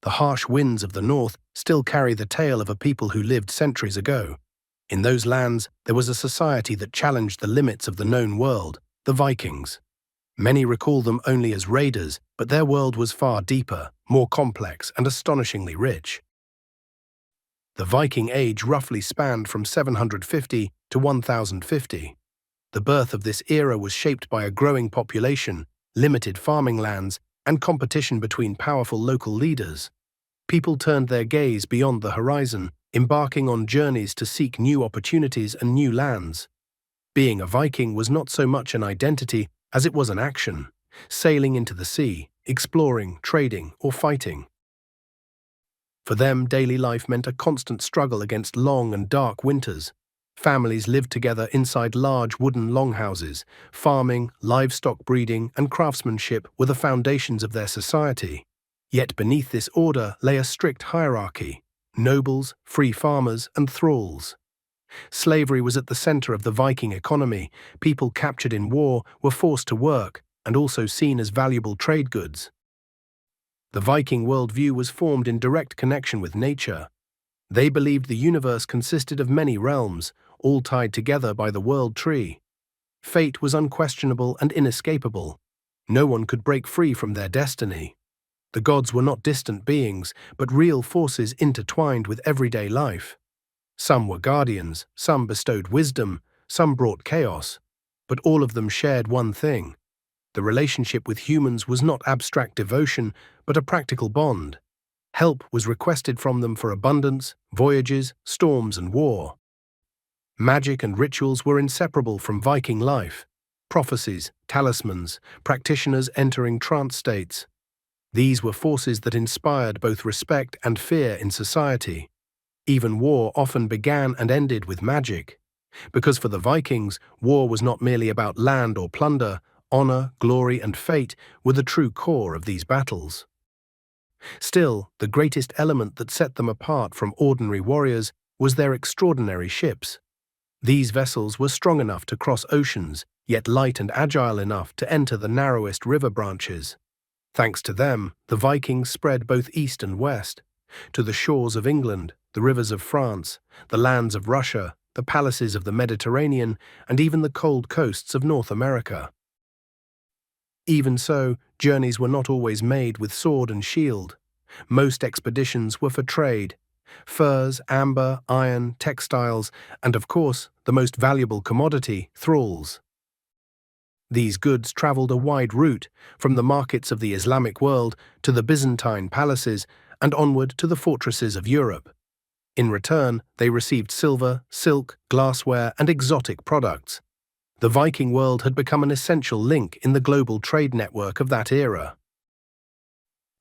the harsh winds of the north still carry the tale of a people who lived centuries ago. In those lands, there was a society that challenged the limits of the known world, the Vikings. Many recall them only as raiders, but their world was far deeper, more complex, and astonishingly rich. The Viking Age roughly spanned from 750 to 1050. The birth of this era was shaped by a growing population, limited farming lands, and competition between powerful local leaders. People turned their gaze beyond the horizon, embarking on journeys to seek new opportunities and new lands. Being a Viking was not so much an identity as it was an action, sailing into the sea, exploring, trading, or fighting. For them, daily life meant a constant struggle against long and dark winters. Families lived together inside large wooden longhouses. Farming, livestock breeding, and craftsmanship were the foundations of their society. Yet beneath this order lay a strict hierarchy: nobles, free farmers, and thralls. Slavery was at the center of the Viking economy. People captured in war were forced to work and also seen as valuable trade goods. The Viking worldview was formed in direct connection with nature. They believed the universe consisted of many realms, all tied together by the world tree. Fate was unquestionable and inescapable. No one could break free from their destiny. The gods were not distant beings, but real forces intertwined with everyday life. Some were guardians, some bestowed wisdom, some brought chaos, but all of them shared one thing. The relationship with humans was not abstract devotion, but a practical bond. Help was requested from them for abundance, voyages, storms, and war. Magic and rituals were inseparable from Viking life. Prophecies, talismans, practitioners entering trance states. These were forces that inspired both respect and fear in society. Even war often began and ended with magic. Because for the Vikings, war was not merely about land or plunder. Honor, glory, and fate were the true core of these battles. Still, the greatest element that set them apart from ordinary warriors was their extraordinary ships. These vessels were strong enough to cross oceans, yet light and agile enough to enter the narrowest river branches. Thanks to them, the Vikings spread both east and west, to the shores of England, the rivers of France, the lands of Russia, the palaces of the Mediterranean, and even the cold coasts of North America. Even so, journeys were not always made with sword and shield. Most expeditions were for trade: furs, amber, iron, textiles, and of course, the most valuable commodity, thralls. These goods traveled a wide route, from the markets of the Islamic world to the Byzantine palaces and onward to the fortresses of Europe. In return, they received silver, silk, glassware, and exotic products. The Viking world had become an essential link in the global trade network of that era.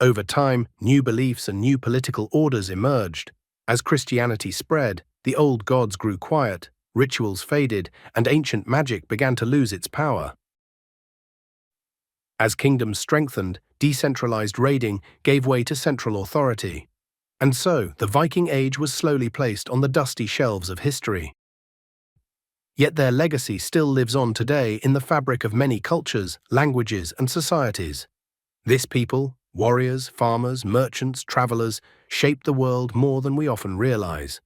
Over time, new beliefs and new political orders emerged. As Christianity spread, the old gods grew quiet, rituals faded, and ancient magic began to lose its power. As kingdoms strengthened, decentralized raiding gave way to central authority. And so, the Viking Age was slowly placed on the dusty shelves of history. Yet their legacy still lives on today in the fabric of many cultures, languages, and societies. This people, warriors, farmers, merchants, travelers, shaped the world more than we often realize.